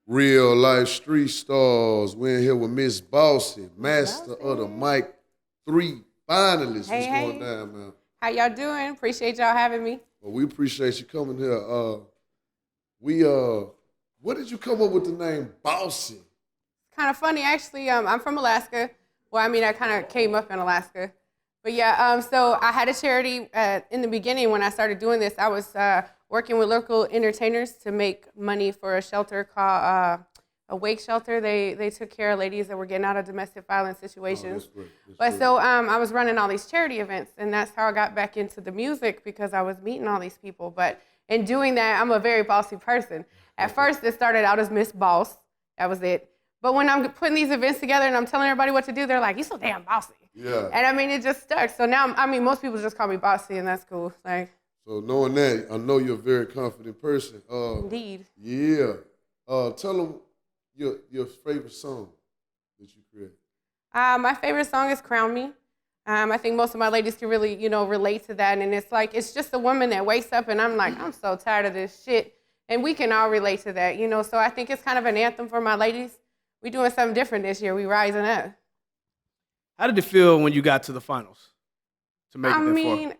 Real life street stars. We're in here with Miss Bossy, master of the mic 3 finalist. Hey, What's going hey. down, man? How y'all doing? Appreciate y'all having me. Well, we appreciate you coming here. What did you come up with the name Bossy? Kind of funny, actually. I'm from Alaska. Well, I mean, I kind of came up in Alaska. But yeah, so I had a charity in the beginning when I started doing this. I was working with local entertainers to make money for a shelter called a wake shelter. They took care of ladies that were getting out of domestic violence situations. That's great. That's But great. so I was running all these charity events, and that's how I got back into the music because I was meeting all these people. But in doing that, I'm a very bossy person. At first, it started out as Miss Boss. That was it. But when I'm putting these events together and I'm telling everybody what to do, they're like, "You so damn bossy." Yeah. And I mean, it just stuck. So now, I mean, most people just call me Bossy, and that's cool. Like, So knowing that, I know you're a very confident person. indeed. Yeah. Tell them your favorite song that you created. My favorite song is "Crown Me." I think most of my ladies can really, relate to that. And it's like, it's just a woman that wakes up and I'm like, I'm so tired of this shit. And we can all relate to that, So I think it's kind of an anthem for my ladies. We doing something different this year. We rising up. How did it feel when you got to the finals to make I it that mean,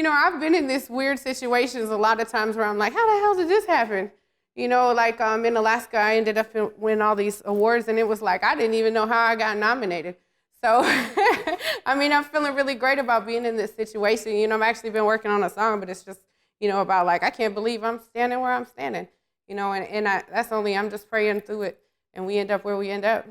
I've been in this weird situations a lot of times where I'm like, how the hell did this happen? Like in Alaska, I ended up winning all these awards, and it was like I didn't even know how I got nominated. So, I mean, I'm feeling really great about being in this situation. I've actually been working on a song, but it's just, about like, I can't believe I'm standing where I'm standing, I'm just praying through it, and we end up where we end up.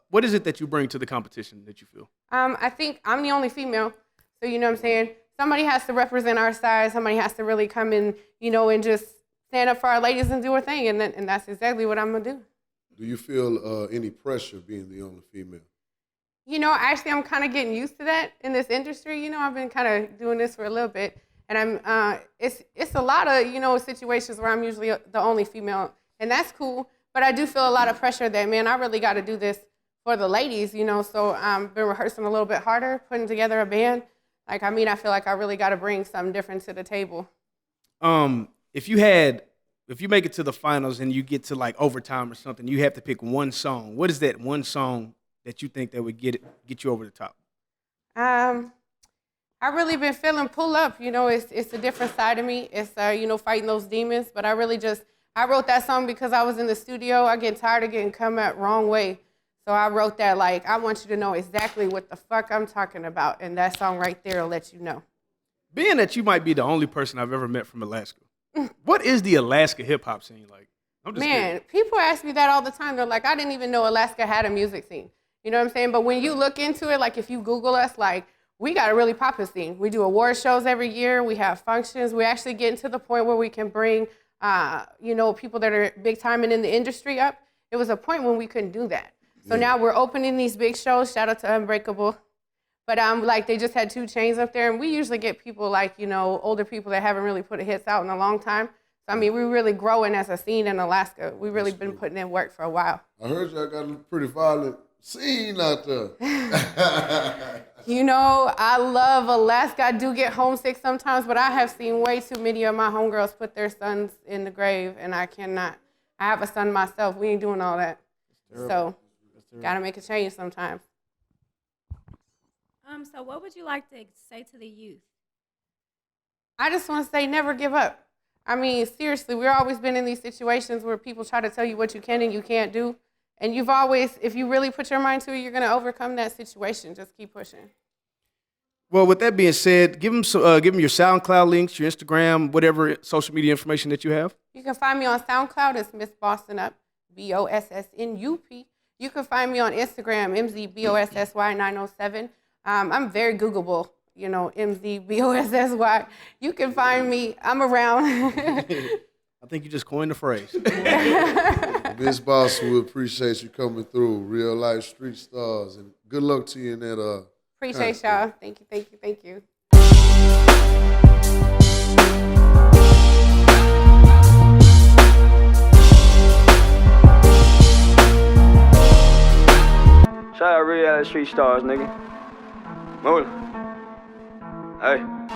What is it that you bring to the competition that you feel? I think I'm the only female, so you know what I'm saying? Somebody has to represent our side. Somebody has to really come in, and just stand up for our ladies and do our thing, and that's exactly what I'm going to do. Do you feel any pressure being the only female? Actually, I'm kind of getting used to that in this industry. I've been kind of doing this for a little bit, and it's a lot of, situations where I'm usually the only female, and that's cool, but I do feel a lot of pressure that, man, I really got to do this for the ladies, so I've been rehearsing a little bit harder, putting together a band. I feel like I really got to bring something different to the table. If you make it to the finals and you get to like overtime or something, you have to pick one song. What is that one song that you think that would get you over the top? I've really been feeling Pull Up. It's a different side of me. It's, fighting those demons. But I wrote that song because I was in the studio. I get tired of getting come at wrong way. So I wrote that like, I want you to know exactly what the fuck I'm talking about. And that song right there will let you know. Being that you might be the only person I've ever met from Alaska, what is the Alaska hip-hop scene like? I'm just Man, curious. people ask me that all the time. They're like, I didn't even know Alaska had a music scene. You know what I'm saying? But when you look into it, like if you Google us, like we got a really popular scene. We do award shows every year. We have functions. We actually getting to the point where we can bring, people that are big time and in the industry up. It was a point when we couldn't do that. So now we're opening these big shows. Shout out to Unbreakable. But like they just had 2 Chainz up there, and we usually get people like, older people that haven't really put a hits out in a long time. So I mean, we're really growing as a scene in Alaska. We've really been putting in work for a while. I heard y'all got a pretty violent scene out there. I love Alaska. I do get homesick sometimes, but I have seen way too many of my homegirls put their sons in the grave, and I cannot. I have a son myself. We ain't doing all that. So, gotta make a change sometimes. So what would you like to say to the youth? I just want to say never give up. I mean, seriously, we've always been in these situations where people try to tell you what you can and you can't do. And you've always, if you really put your mind to it, you're going to overcome that situation. Just keep pushing. Well, with that being said, give them your SoundCloud links, your Instagram, whatever social media information that you have. You can find me on SoundCloud. It's Miss Boston Up, BOSSNUP. You can find me on Instagram, MZBOSSY907. I'm very Googleable, MZBOSSY. You can find me. I'm around. I think you just coined the phrase. Miss Bossy, we appreciate you coming through. Real life street stars, and good luck to you in that. Appreciate y'all. Thank you. Shout out Reallyfe street stars, nigga. Move it. Hey.